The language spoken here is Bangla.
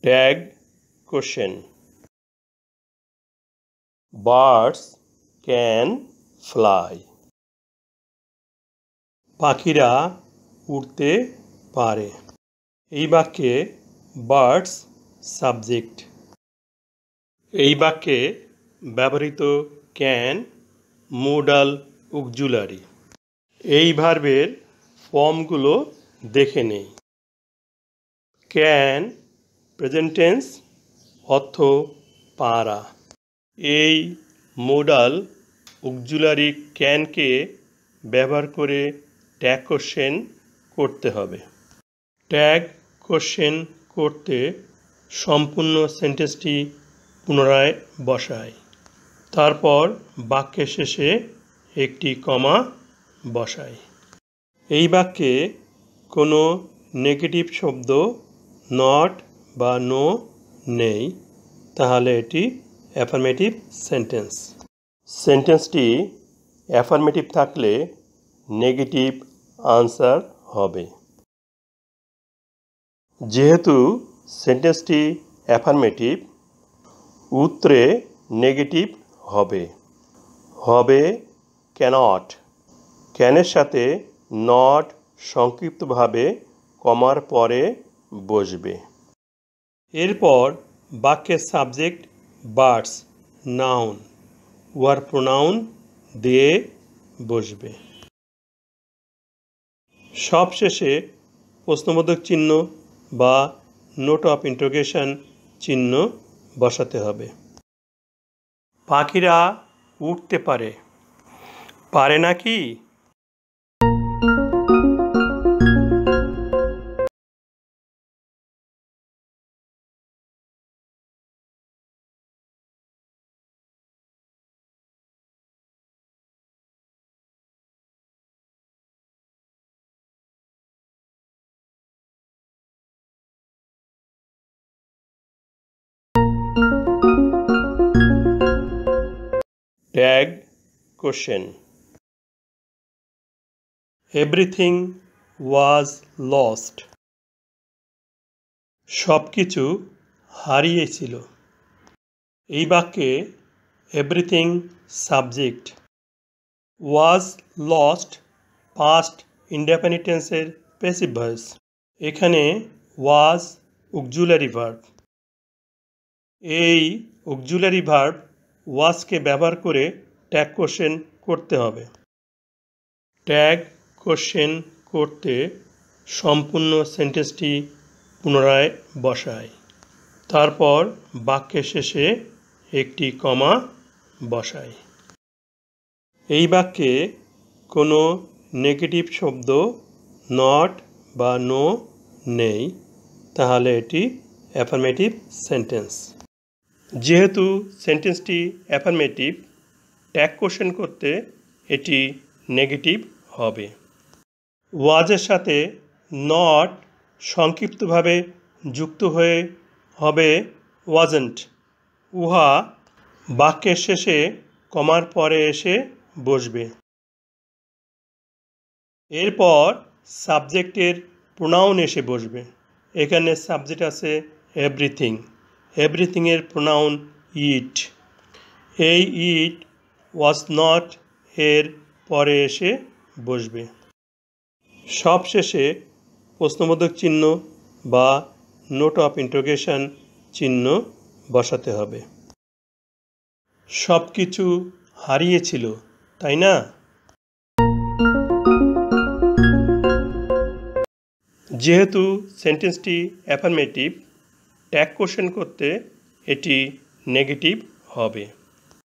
Tag question birds can fly. পাখিরা উড়তে পারে। এই বাক্যে বার্ডস সাবজেক্ট। এই বাক্যে ব্যবহৃত ক্যান মোডাল অক্সিলারি। এই ভার্বের ফর্মগুলো দেখে নেই। ক্যান প্রেজেন্ট টেন্স, অর্থ পারা। এই মোডাল অক্সিলারি ক্যানকে ব্যবহার করে ট্যাগ কোশ্চেন করতে হবে। ট্যাগ কোশ্চেন করতে সম্পূর্ণ সেন্টেন্সটি পুনরায় বসাই। তারপর বাক্যের শেষে একটি কমা বসাই। এই বাক্যে কোনো নেগেটিভ শব্দ নট বা নো নেই, তাহলে এটি অ্যাফার্মেটিভ সেন্টেন্স। সেন্টেন্সটি অ্যাফার্মেটিভ থাকলে নেগেটিভ আনসার হবে। যেহেতু সেন্টেন্সটি অ্যাফার্মেটিভ, উত্তরে নেগেটিভ হবে। হবে ক্যানট। ক্যানের সাথে নট সংক্ষিপ্তভাবে কমার পরে বসবে। এরপর বাক্যের subject birds noun or pronoun দিয়ে বসবে। সবশেষে প্রশ্নবোধক চিহ্ন বা নোট অফ ইন্টারোগেশন চিহ্ন বসাতে হবে। পাখিরা উড়তে পারে, পারে নাকি? Tag question everything was lost. সব কিছু হারিয়েছিল। এই বাক্যে everything subject, was lost past indefinite টেন্সের প্যাসিভ ভয়েস। এখানে ওয়াজ অক্সিলারি ভার্ব। এই অক্সিলারি ভার্ব ওয়াজকে ব্যবহার করে ট্যাগ কোশ্চেন করতে হবে। ট্যাগ কোশ্চেন করতে সম্পূর্ণ সেন্টেন্সটি পুনরায় বসাই। তারপর বাক্যের শেষে একটি কমা বসাই। এই বাক্যে কোনো নেগেটিভ শব্দ নট বা নো নেই, তাহলে এটি অ্যাফার্মেটিভ সেন্টেন্স। যেহেতু সেন্টেন্সটি অ্যাফার্মেটিভ, ট্যাগ কোশ্চেন করতে এটি নেগেটিভ হবে। ওয়াজের সাথে নট সংক্ষিপ্তভাবে যুক্ত হয়ে হবে ওয়াজন্ট। উহা বাক্যের শেষে কমার পরে এসে বসবে। এরপর সাবজেক্টের প্রোনাউন এসে বসবে। এখানে সাবজেক্ট আছে এভরিথিং। এভরিথিংয়ের প্রোনাউন ইট। এই ইট ওয়াজ নট এর পরে এসে বসবে। সবশেষে প্রশ্নবোধক চিহ্ন বা নোট অফ ইন্টারোগেশন চিহ্ন বসাতে হবে। সব কিছু হারিয়েছিল, তাই না? যেহেতু সেন্টেন্সটি অ্যাফার্মেটিভ, ট্যাগ কোশ্চেন করতে এটি নেগেটিভ হবে।